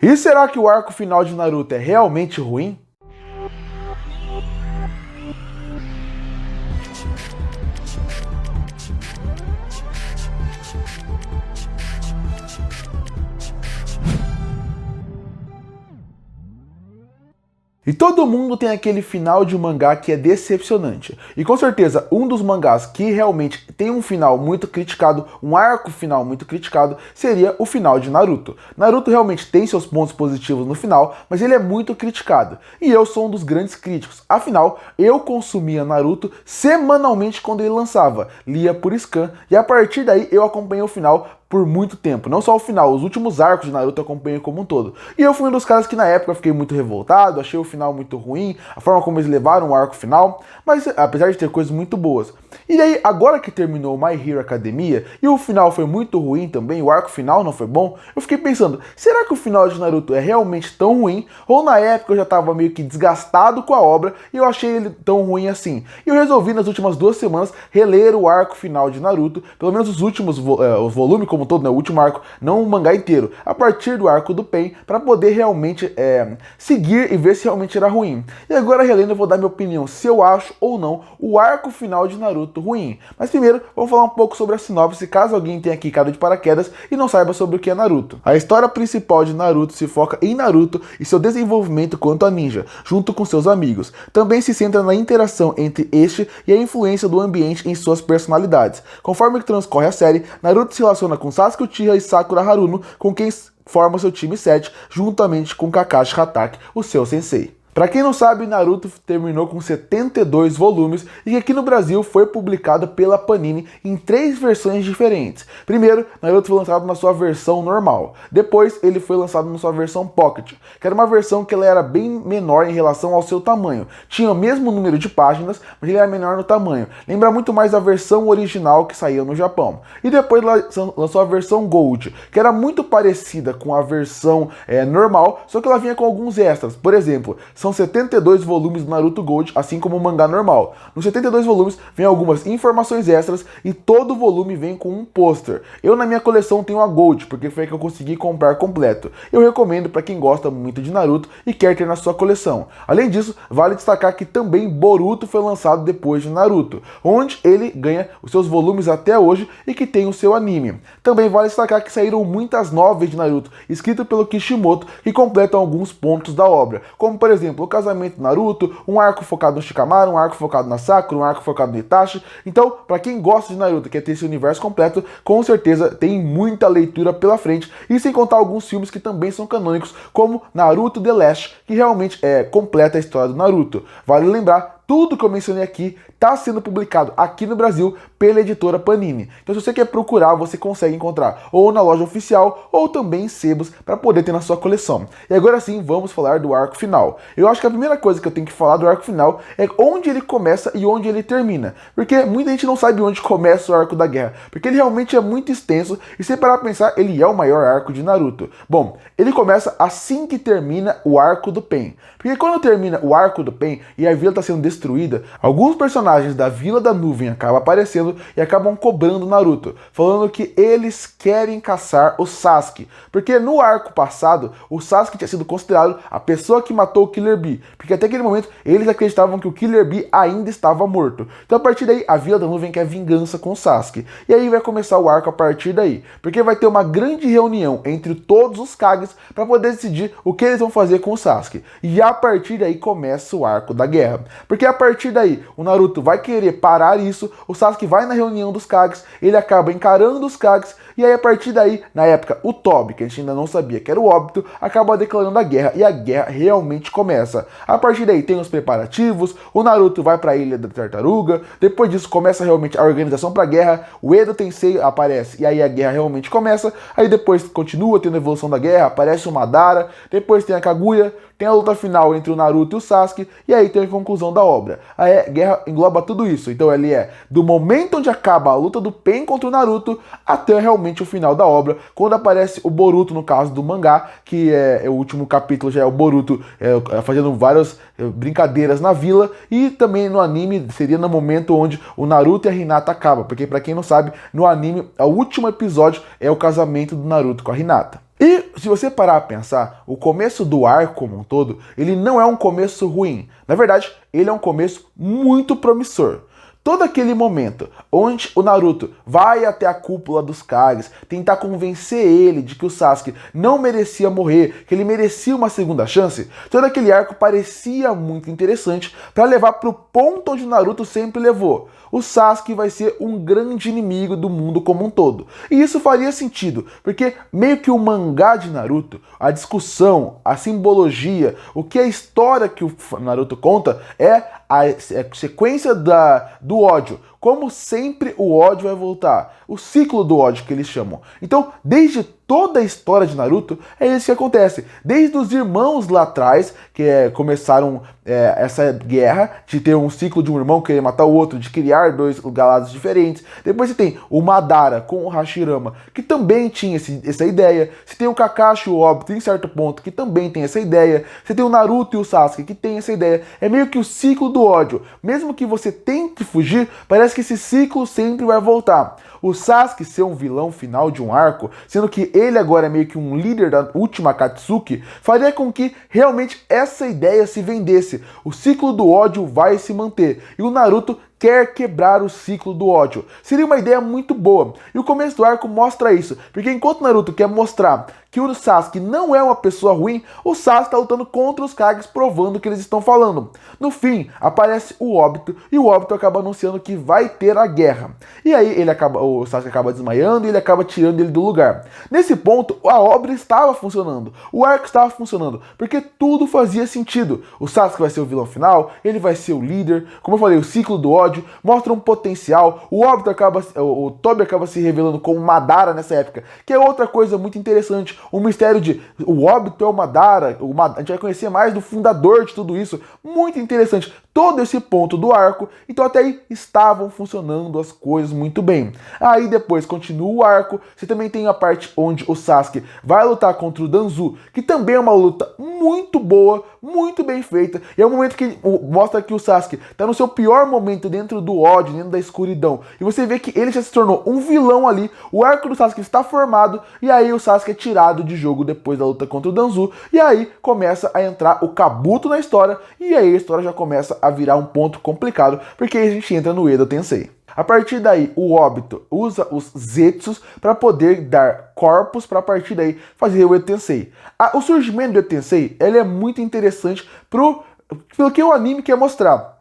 E será que o arco final de Naruto é realmente ruim? E todo mundo tem aquele final de um mangá que é decepcionante. E com certeza, um dos mangás que realmente tem um final muito criticado, um arco final muito criticado, seria o final de Naruto. Naruto realmente tem seus pontos positivos no final, mas ele é muito criticado. E eu sou um dos grandes críticos. Afinal, eu consumia Naruto semanalmente quando ele lançava. Lia por scan e a partir daí eu acompanhei o final por muito tempo. Não só o final, os últimos arcos de Naruto eu acompanhei como um todo. E eu fui um dos caras que na época eu fiquei muito revoltado, achei o final muito ruim, a forma como eles levaram o arco final, mas apesar de ter coisas muito boas. E daí, agora que terminou My Hero Academia, e o final foi muito ruim também, o arco final não foi bom, eu fiquei pensando, será que o final de Naruto é realmente tão ruim? Ou na época eu já estava meio que desgastado com a obra e eu achei ele tão ruim assim? E eu resolvi nas últimas 2 semanas reler o arco final de Naruto, pelo menos os últimos os volumes como todo, né, o último arco, não o mangá inteiro, a partir do arco do Pain, para poder realmente seguir e ver se realmente era ruim. E agora relendo eu vou dar minha opinião se eu acho ou não o arco final de Naruto ruim. Mas primeiro, vamos falar um pouco sobre a sinopse, caso alguém tenha aqui caído de paraquedas e não saiba sobre o que é Naruto. A história principal de Naruto se foca em Naruto e seu desenvolvimento quanto a ninja, junto com seus amigos. Também se centra na interação entre este e a influência do ambiente em suas personalidades. Conforme transcorre a série, Naruto se relaciona com Sasuke Uchiha e Sakura Haruno, com quem forma seu time 7, juntamente com Kakashi Hatake, o seu sensei. Pra quem não sabe, Naruto terminou com 72 volumes e aqui no Brasil foi publicado pela Panini em 3 versões diferentes. Primeiro, Naruto foi lançado na sua versão normal. Depois, ele foi lançado na sua versão Pocket, que era uma versão que ela era bem menor em relação ao seu tamanho. Tinha o mesmo número de páginas, mas ele era menor no tamanho. Lembra muito mais da versão original que saiu no Japão. E depois lançou a versão Gold, que era muito parecida com a versão normal, só que ela vinha com alguns extras. Por exemplo, são 72 volumes do Naruto Gold, assim como o mangá normal. Nos 72 volumes vem algumas informações extras e todo volume vem com um pôster. Eu na minha coleção tenho a Gold, porque foi a que eu consegui comprar completo. Eu recomendo para quem gosta muito de Naruto e quer ter na sua coleção. Além disso, vale destacar que também Boruto foi lançado depois de Naruto, onde ele ganha os seus volumes até hoje e que tem o seu anime. Também vale destacar que saíram muitas novelas de Naruto, escritas pelo Kishimoto, que completam alguns pontos da obra, como por exemplo, o casamento do Naruto, um arco focado no Shikamaru, um arco focado na Sakura, um arco focado no Itachi. Então, para quem gosta de Naruto e quer ter esse universo completo, com certeza tem muita leitura pela frente, e sem contar alguns filmes que também são canônicos, como Naruto The Last, que realmente completa a história do Naruto. Vale lembrar, tudo que eu mencionei aqui está sendo publicado aqui no Brasil pela editora Panini. Então se você quer procurar, você consegue encontrar ou na loja oficial ou também em sebos para poder ter na sua coleção. E agora sim, vamos falar do arco final. Eu acho que a primeira coisa que eu tenho que falar do arco final é onde ele começa e onde ele termina. Porque muita gente não sabe onde começa o arco da guerra, porque ele realmente é muito extenso e se parar pra pensar, ele é o maior arco de Naruto. Bom, ele começa assim que termina o arco do Pain. Porque quando termina o arco do Pain e a vila está sendo destruída, alguns personagens da Vila da Nuvem acabam aparecendo e acabam cobrando Naruto, falando que eles querem caçar o Sasuke, porque no arco passado, o Sasuke tinha sido considerado a pessoa que matou o Killer Bee, porque até aquele momento eles acreditavam que o Killer Bee ainda estava morto. Então a partir daí, a Vila da Nuvem quer vingança com o Sasuke, e aí vai começar o arco a partir daí, porque vai ter uma grande reunião entre todos os Kages para poder decidir o que eles vão fazer com o Sasuke, e a partir daí começa o arco da guerra, porque a partir daí o Naruto vai querer parar isso, o Sasuke vai na reunião dos Kages, ele acaba encarando os Kages, e aí a partir daí, na época, o Tobi, que a gente ainda não sabia que era o Obito, acaba declarando a guerra, e a guerra realmente começa. A partir daí tem os preparativos, o Naruto vai para a Ilha da Tartaruga, depois disso começa realmente a organização para a guerra, o Edo Tensei aparece, e aí a guerra realmente começa, aí depois continua tendo a evolução da guerra, aparece o Madara, depois tem a Kaguya, tem a luta final entre o Naruto e o Sasuke, e aí tem a conclusão da obra. A guerra engloba tudo isso, então ele é do momento onde acaba a luta do Pain contra o Naruto até realmente o final da obra, quando aparece o Boruto no caso do mangá, que é o último capítulo, já é o Boruto fazendo várias brincadeiras na vila, e também no anime seria no momento onde o Naruto e a Hinata acabam, porque pra quem não sabe, no anime, o último episódio é o casamento do Naruto com a Hinata. E se você parar a pensar, o começo do arco como um todo, ele não é um começo ruim. Na verdade, ele é um começo muito promissor. Todo aquele momento onde o Naruto vai até a cúpula dos Kages, tentar convencer ele de que o Sasuke não merecia morrer, que ele merecia uma segunda chance, todo aquele arco parecia muito interessante para levar para o ponto onde o Naruto sempre levou. O Sasuke vai ser um grande inimigo do mundo como um todo. E isso faria sentido, porque meio que o mangá de Naruto, a discussão, a simbologia, o que a história que o Naruto conta é a sequência do ódio. Como sempre, o ódio vai voltar. O ciclo do ódio que eles chamam. Então, desde toda a história de Naruto, é isso que acontece. Desde os irmãos lá atrás, que começaram essa guerra de ter um ciclo de um irmão querer matar o outro, de criar dois galados diferentes. Depois você tem o Madara com o Hashirama, que também tinha essa ideia. Você tem o Kakashi e o Obito, em certo ponto, que também tem essa ideia. Você tem o Naruto e o Sasuke, que tem essa ideia. É meio que o ciclo do ódio. Mesmo que você tente fugir, parece que esse ciclo sempre vai voltar. O Sasuke ser um vilão final de um arco, sendo que ele agora é meio que um líder da última Akatsuki, faria com que realmente essa ideia se vendesse. O ciclo do ódio vai se manter. E o Naruto quer quebrar o ciclo do ódio. Seria uma ideia muito boa. E o começo do arco mostra isso. Porque enquanto Naruto quer mostrar que o Sasuke não é uma pessoa ruim, o Sasuke está lutando contra os Kages, provando o que eles estão falando. No fim, aparece o Obito, e o Obito acaba anunciando que vai ter a guerra. E aí o Sasuke acaba desmaiando e ele acaba tirando ele do lugar. Nesse ponto, a obra estava funcionando. O arco estava funcionando, porque tudo fazia sentido. O Sasuke vai ser o vilão final, ele vai ser o líder. Como eu falei, o ciclo do ódio mostra um potencial. O Tobi acaba se revelando como Madara nessa época, que é outra coisa muito interessante. O mistério de o Obito é o Madara, a gente vai conhecer mais do fundador de tudo isso. Muito interessante todo esse ponto do arco. Então até aí estavam funcionando as coisas muito bem. Aí depois continua o arco. Você também tem a parte onde o Sasuke vai lutar contra o Danzo, que também é uma luta muito boa, muito bem feita. E é um momento que mostra que o Sasuke está no seu pior momento dentro do ódio, dentro da escuridão. E você vê que ele já se tornou um vilão ali. O arco do Sasuke está formado. E aí o Sasuke é tirado de jogo depois da luta contra o Danzo. E aí começa a entrar o Kabuto na história. E aí a história já começa a virar um ponto complicado, porque aí a gente entra no Edo Tensei. A partir daí, o Obito usa os Zetsus para poder dar corpos para a partir daí fazer o Edo Tensei. O surgimento do Edo Tensei ele é muito interessante pelo que o anime quer mostrar.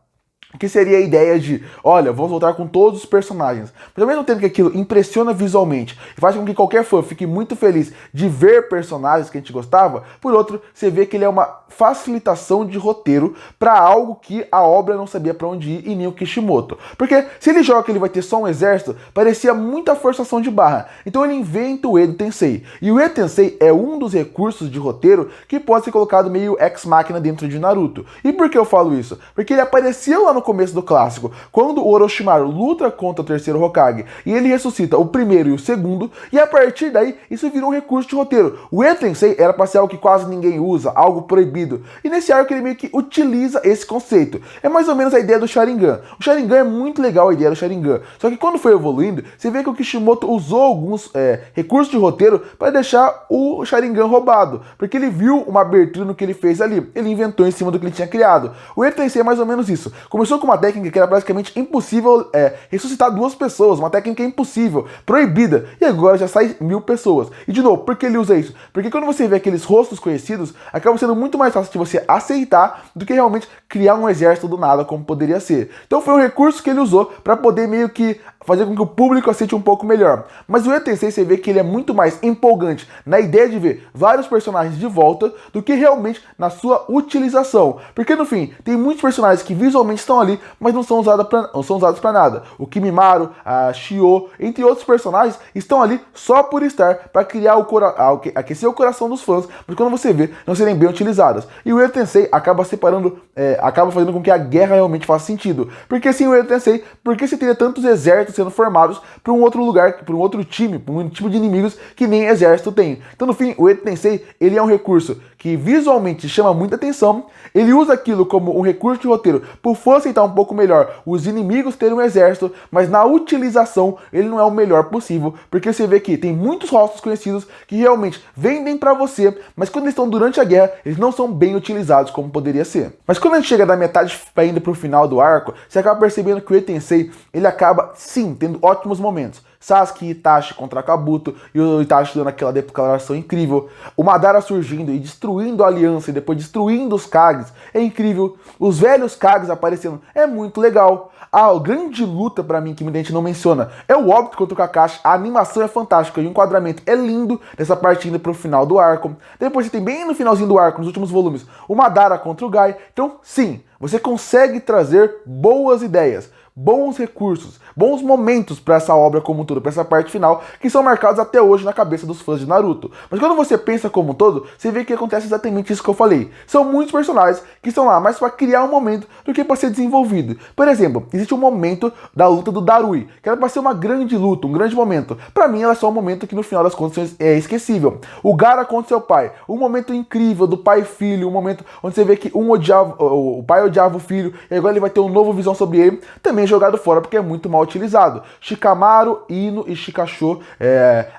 Que seria a ideia de, olha, vamos voltar com todos os personagens. Mas ao mesmo tempo que aquilo impressiona visualmente e faz com que qualquer fã fique muito feliz de ver personagens que a gente gostava, por outro, você vê que ele é uma facilitação de roteiro para algo que a obra não sabia para onde ir e nem o Kishimoto. Porque se ele joga que ele vai ter só um exército, parecia muita forçação de barra. Então ele inventa o Edo Tensei. E o Edo Tensei é um dos recursos de roteiro que pode ser colocado meio ex-máquina dentro de Naruto. E por que eu falo isso? Porque ele apareceu lá no começo do clássico, quando o Orochimaru luta contra o terceiro Hokage e ele ressuscita o primeiro e o segundo, e a partir daí isso virou um recurso de roteiro. O Edo Tensei era para ser algo que quase ninguém usa, algo proibido, e nesse arco ele meio que utiliza esse conceito. É mais ou menos a ideia do Sharingan. O Sharingan é muito legal, a ideia do Sharingan, só que quando foi evoluindo, você vê que o Kishimoto usou alguns recursos de roteiro para deixar o Sharingan roubado, porque ele viu uma abertura no que ele fez ali, ele inventou em cima do que ele tinha criado. O Edo Tensei é mais ou menos isso. Começou com uma técnica que era praticamente impossível ressuscitar duas pessoas, uma técnica impossível, proibida, e agora já sai 1000 pessoas. E de novo, por que ele usa isso? Porque quando você vê aqueles rostos conhecidos, acaba sendo muito mais fácil de você aceitar do que realmente criar um exército do nada, como poderia ser. Então foi um recurso que ele usou para poder meio que fazer com que o público aceite um pouco melhor. Mas o Edo Tensei, você vê que ele é muito mais empolgante na ideia de ver vários personagens de volta do que realmente na sua utilização. Porque no fim, tem muitos personagens que visualmente estão ali, mas não são usados para nada. O Kimimaro, a Shio, entre outros personagens, estão ali só por estar, para criar aquecer o coração dos fãs, mas quando você vê, não serem bem utilizadas. E o Edo Tensei acaba acaba fazendo com que a guerra realmente faça sentido. Porque sem o Edo Tensei, por que você teria tantos exércitos exércitos sendo formados para um outro lugar, para um outro time, para um tipo de inimigos que nem exército tem. Então, no fim, o Edo Tensei, ele é um recurso que visualmente chama muita atenção, ele usa aquilo como um recurso de roteiro por facilitar um pouco melhor os inimigos terem um exército, mas na utilização ele não é o melhor possível, porque você vê que tem muitos rostos conhecidos que realmente vendem pra você, mas quando eles estão durante a guerra, eles não são bem utilizados como poderia ser. Mas quando a gente chega da metade pra indo pro final do arco, você acaba percebendo que o Edo Tensei, ele acaba, sim, tendo ótimos momentos. Sasuke e Itachi contra Kabuto, e o Itachi dando aquela declaração incrível. O Madara surgindo e destruindo a aliança e depois destruindo os Kages, é incrível. Os velhos Kages aparecendo, é muito legal. A grande luta pra mim, que muita gente não menciona, é o Obito contra o Kakashi. A animação é fantástica e o enquadramento é lindo dessa parte indo pro final do arco. Depois você tem bem no finalzinho do arco, nos últimos volumes, o Madara contra o Gai. Então, sim, você consegue trazer boas ideias, bons recursos, bons momentos para essa obra como um todo, para essa parte final, que são marcados até hoje na cabeça dos fãs de Naruto. Mas quando você pensa como um todo, você vê que acontece exatamente isso que eu falei. São muitos personagens que estão lá mais para criar um momento do que para ser desenvolvido. Por exemplo, existe um momento da luta do Darui, que era para ser uma grande luta, um grande momento. Para mim, ela é só um momento que no final das contas é esquecível. O Gaara contra seu pai, um momento incrível do pai e filho, um momento onde você vê que o pai odiava o filho, e agora ele vai ter uma nova visão sobre ele, também jogado fora porque é muito mal utilizado. Shikamaru, Ino e Shikasho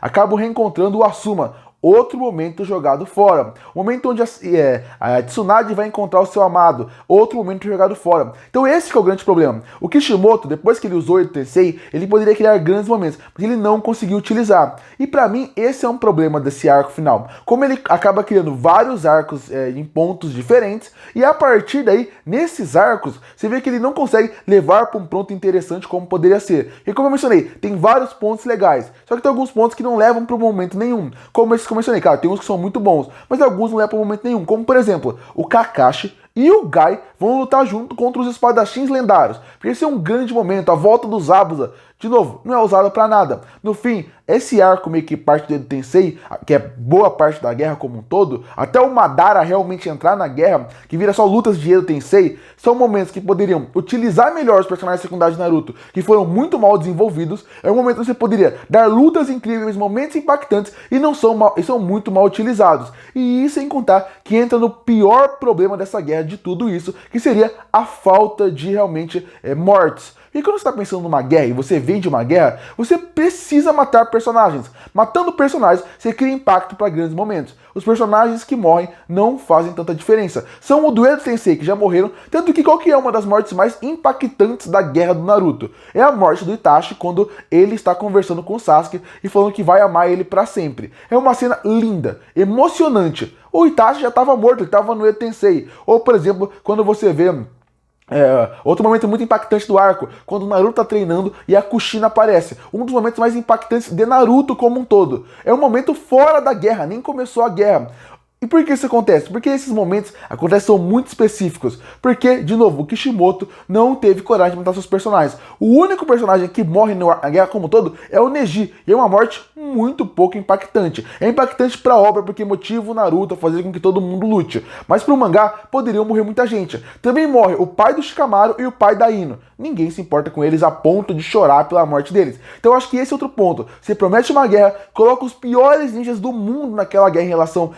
acabam reencontrando o Asuma. Outro momento jogado fora. O momento onde a Tsunade vai encontrar o seu amado. Outro momento jogado fora. Então esse que é o grande problema. O Kishimoto, depois que ele usou o Edo Tensei, ele poderia criar grandes momentos, mas ele não conseguiu utilizar. E pra mim, esse é um problema desse arco final. Como ele acaba criando vários arcos em pontos diferentes, e a partir daí, nesses arcos, você vê que ele não consegue levar para um ponto interessante como poderia ser. E como eu mencionei, tem vários pontos legais, só que tem alguns pontos que não levam para momento nenhum. Como esses que eu mencionei, cara, tem uns que são muito bons, mas alguns não levam para momento nenhum. Como, por exemplo, o Kakashi e o Gai vão lutar junto contra os espadachins lendários. Porque esse é um grande momento, a volta dos Zabuza. De novo, não é usado pra nada. No fim, esse arco meio que parte do Edo Tensei, que é boa parte da guerra como um todo, até o Madara realmente entrar na guerra, que vira só lutas de Edo Tensei, são momentos que poderiam utilizar melhor os personagens secundários de Naruto, que foram muito mal desenvolvidos. É um momento que você poderia dar lutas incríveis, momentos impactantes, e são muito mal utilizados. E isso sem contar que entra no pior problema dessa guerra de tudo isso, que seria a falta de realmente mortes. E quando você está pensando numa guerra e você vem de uma guerra, você precisa matar personagens. Matando personagens, você cria impacto para grandes momentos. Os personagens que morrem não fazem tanta diferença. São o do Edo Tensei, que já morreram, tanto que qual que é uma das mortes mais impactantes da guerra do Naruto? É a morte do Itachi, quando ele está conversando com o Sasuke e falando que vai amar ele para sempre. É uma cena linda, emocionante. O Itachi já estava morto, ele estava no Edo Tensei. Ou, por exemplo, quando você vê... outro momento muito impactante do arco, quando o Naruto tá treinando e a Kushina aparece. Um dos momentos mais impactantes de Naruto como um todo. É um momento fora da guerra, nem começou a guerra. E por que isso acontece? Porque esses momentos são muito específicos. Porque, de novo, o Kishimoto não teve coragem de matar seus personagens. O único personagem que morre na guerra como um todo é o Neji. E é uma morte muito pouco impactante. É impactante pra obra porque motiva o Naruto a fazer com que todo mundo lute. Mas pro mangá, poderiam morrer muita gente. Também morre o pai do Shikamaru e o pai da Ino. Ninguém se importa com eles a ponto de chorar pela morte deles. Então eu acho que esse é outro ponto. Você promete uma guerra, coloca os piores ninjas do mundo naquela guerra em relação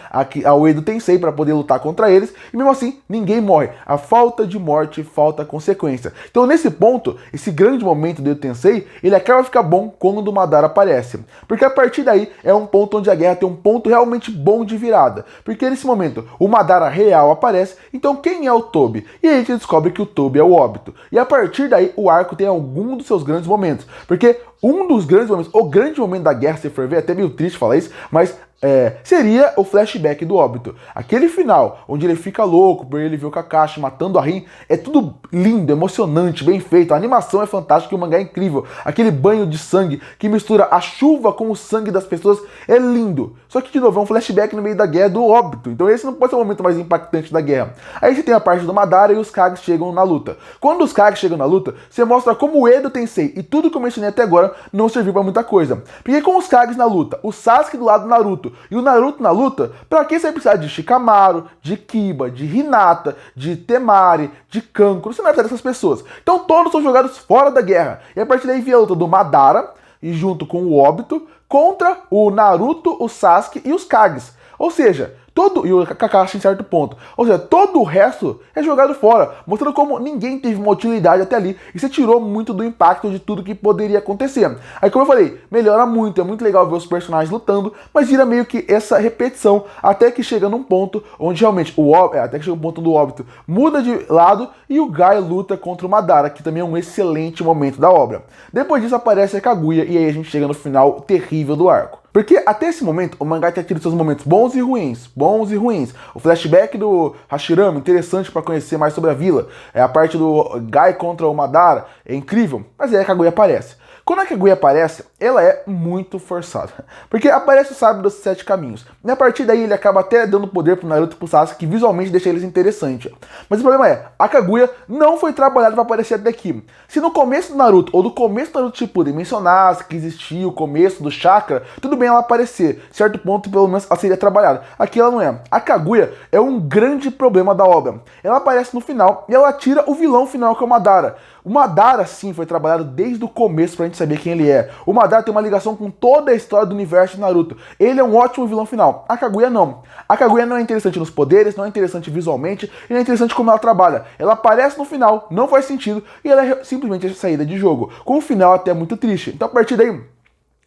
ao Edo Tensei para poder lutar contra eles, e mesmo assim ninguém morre. A falta de morte falta consequência. Então nesse ponto, esse grande momento do Edo Tensei, ele acaba ficar bom quando o Madara aparece. Porque a partir daí é um ponto onde a guerra tem um ponto realmente bom de virada. Porque nesse momento o Madara real aparece, então quem é o Tobi? E aí a gente descobre que o Tobi é o Obito. E a partir daí o arco tem algum dos seus grandes momentos. Porque um dos grandes momentos, o grande momento da guerra, se for ver, é até meio triste falar isso, mas seria o flashback do Obito. Aquele final, onde ele fica louco por ele ver o Kakashi matando a Rin, é tudo lindo, emocionante, bem feito. A animação é fantástica e o mangá é incrível. Aquele banho de sangue que mistura a chuva com o sangue das pessoas é lindo. Só que, de novo, é um flashback no meio da guerra do Obito. Então esse não pode ser o momento mais impactante da guerra. Aí você tem a parte do Madara e os Kages chegam na luta. Quando os Kages chegam na luta, você mostra como o Edo Tensei e tudo que eu mencionei até agora não serviu pra muita coisa. Porque com os Kages na luta, o Sasuke do lado do Naruto Naruto. E o Naruto na luta, pra que você vai precisar de Shikamaru, de Kiba, de Hinata, de Temari, de Kankuro? Você não vai precisar dessas pessoas. Então todos são jogados fora da guerra. E a partir daí vem a luta do Madara, e junto com o Obito, contra o Naruto, o Sasuke e os Kages. Ou seja, e o Kakashi em certo ponto. Ou seja, todo o resto é jogado fora, mostrando como ninguém teve uma utilidade até ali, e você tirou muito do impacto de tudo que poderia acontecer. Aí, como eu falei, melhora muito, é muito legal ver os personagens lutando, mas vira meio que essa repetição, até que chega num ponto onde realmente até que chega um ponto do Obito muda de lado e o Guy luta contra o Madara, que também é um excelente momento da obra. Depois disso aparece a Kaguya, e aí a gente chega no final terrível do arco. Porque até esse momento o mangá tinha tido seus momentos bons e ruins, bons e ruins. O flashback do Hashirama, interessante para conhecer mais sobre a vila. A parte do Guy contra o Madara é incrível, mas aí a Kaguya aparece. Quando a Kaguya aparece, ela é muito forçada. Porque aparece o sábio dos 7 caminhos. E a partir daí ele acaba até dando poder pro Naruto e pro Sasuke, que visualmente deixa eles interessantes. Mas o problema é, a Kaguya não foi trabalhada para aparecer até aqui. Se no começo do Naruto, ou do começo do Naruto Shippuden, mencionasse que existia o começo do chakra, tudo bem ela aparecer. Certo ponto, pelo menos, ela seria trabalhada. Aqui ela não é. A Kaguya é um grande problema da obra. Ela aparece no final e ela tira o vilão final, que é o Madara. O Madara, sim, foi trabalhado desde o começo pra gente saber quem ele é. O Madara tem uma ligação com toda a história do universo de Naruto. Ele é um ótimo vilão final. A Kaguya não. A Kaguya não é interessante nos poderes, não é interessante visualmente, e não é interessante como ela trabalha. Ela aparece no final, não faz sentido, e ela é simplesmente a saída de jogo. Com um final até muito triste. Então a partir daí,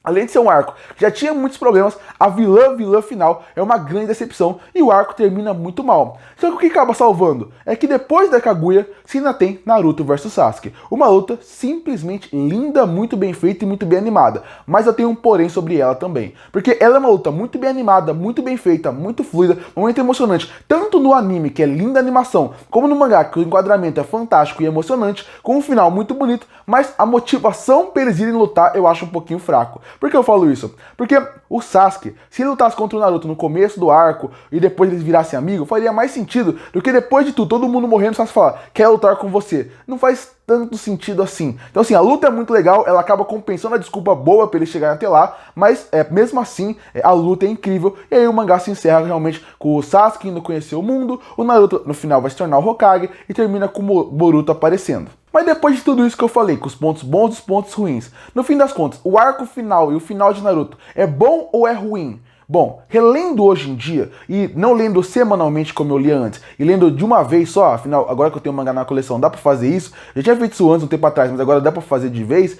além de ser um arco que já tinha muitos problemas, a vilã final é uma grande decepção e o arco termina muito mal. Só que o que acaba salvando é que depois da Kaguya, se ainda tem Naruto vs Sasuke. Uma luta simplesmente linda, muito bem feita e muito bem animada. Mas eu tenho um porém sobre ela também. Porque ela é uma luta muito bem animada, muito bem feita, muito fluida, muito emocionante. Tanto no anime, que é linda a animação, como no mangá, que o enquadramento é fantástico e emocionante, com um final muito bonito, mas a motivação para eles irem lutar eu acho um pouquinho fraco. Por que eu falo isso? Porque o Sasuke, se ele lutasse contra o Naruto no começo do arco e depois eles virassem amigos, faria mais sentido do que depois de tudo, todo mundo morrendo, o Sasuke falar, quer lutar com você. Não faz tanto sentido assim. Então assim, a luta é muito legal, ela acaba compensando a desculpa boa pra eles chegarem até lá, mas mesmo assim, a luta é incrível, e aí o mangá se encerra realmente com o Sasuke indo conhecer o mundo, o Naruto no final vai se tornar o Hokage, e termina com o Boruto aparecendo. Mas depois de tudo isso que eu falei, com os pontos bons e os pontos ruins, no fim das contas, o arco final e o final de Naruto é bom ou é ruim? Bom, relendo hoje em dia, e não lendo semanalmente como eu lia antes, e lendo de uma vez só, afinal, agora que eu tenho um mangá na coleção, dá pra fazer isso, eu já tinha feito isso antes, um tempo atrás, mas agora dá pra fazer de vez,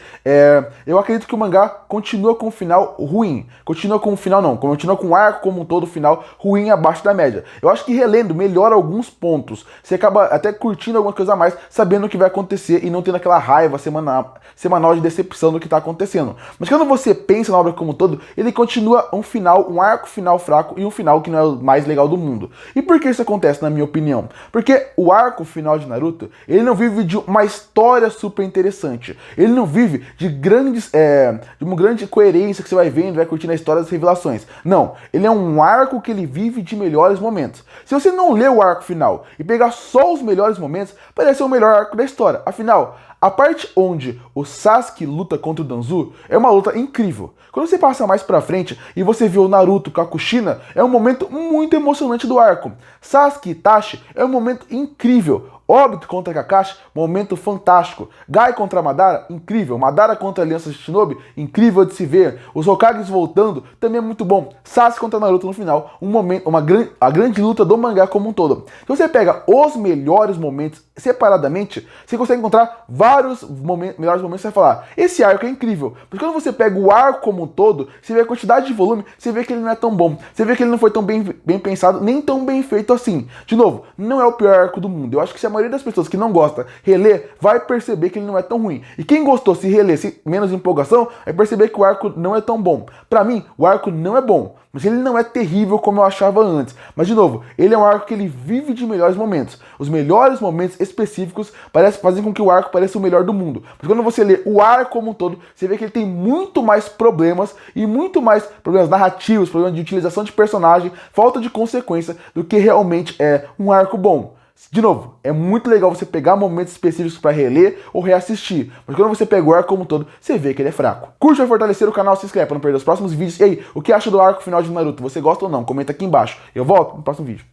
eu acredito que o mangá continua com um final ruim, continua com um arco como um todo, final ruim abaixo da média. Eu acho que relendo melhora alguns pontos, você acaba até curtindo alguma coisa a mais, sabendo o que vai acontecer e não tendo aquela raiva semanal de decepção do que tá acontecendo. Mas quando você pensa na obra como um todo, ele continua um arco final fraco e um final que não é o mais legal do mundo. E por que isso acontece, na minha opinião? Porque o arco final de Naruto, ele não vive de uma história super interessante. Ele não vive de uma grande coerência que você vai vendo, vai curtindo a história das revelações. Não, ele é um arco que ele vive de melhores momentos. Se você não ler o arco final e pegar só os melhores momentos, parece ser o melhor arco da história. Afinal, a parte onde o Sasuke luta contra o Danzo é uma luta incrível. Quando você passa mais pra frente e você vê o Naruto com a Kushina, é um momento muito emocionante do arco. Sasuke e Itachi é um momento incrível. Obito contra Kakashi, momento fantástico. Guy contra Madara, incrível. Madara contra a Aliança Shinobi, incrível de se ver. Os Hokages voltando, também é muito bom. Sasuke contra Naruto no final, a grande luta do mangá como um todo. Se você pega os melhores momentos separadamente, você consegue encontrar vários melhores momentos. Você vai falar, esse arco é incrível. Porque quando você pega o arco como um todo, você vê a quantidade de volume, você vê que ele não é tão bom. Você vê que ele não foi tão bem pensado, nem tão bem feito assim. De novo, não é o pior arco do mundo. Eu acho que se a maioria das pessoas que não gosta reler, vai perceber que ele não é tão ruim. E quem gostou, se reler menos empolgação, vai perceber que o arco não é tão bom. Pra mim, o arco não é bom, mas ele não é terrível como eu achava antes. Mas, de novo, ele é um arco que ele vive de melhores momentos. Os melhores momentos específicos fazem com que o arco pareça o melhor do mundo. Mas quando você lê o arco como um todo, você vê que ele tem muito mais problemas, e muito mais problemas narrativos, problemas de utilização de personagem, falta de consequência, do que realmente é um arco bom. De novo, é muito legal você pegar momentos específicos para reler ou reassistir, mas quando você pega o arco como um todo, você vê que ele é fraco. Curte e fortalecer o canal, se inscreve para não perder os próximos vídeos. E aí, o que acha do arco final de Naruto? Você gosta ou não? Comenta aqui embaixo. Eu volto no próximo vídeo.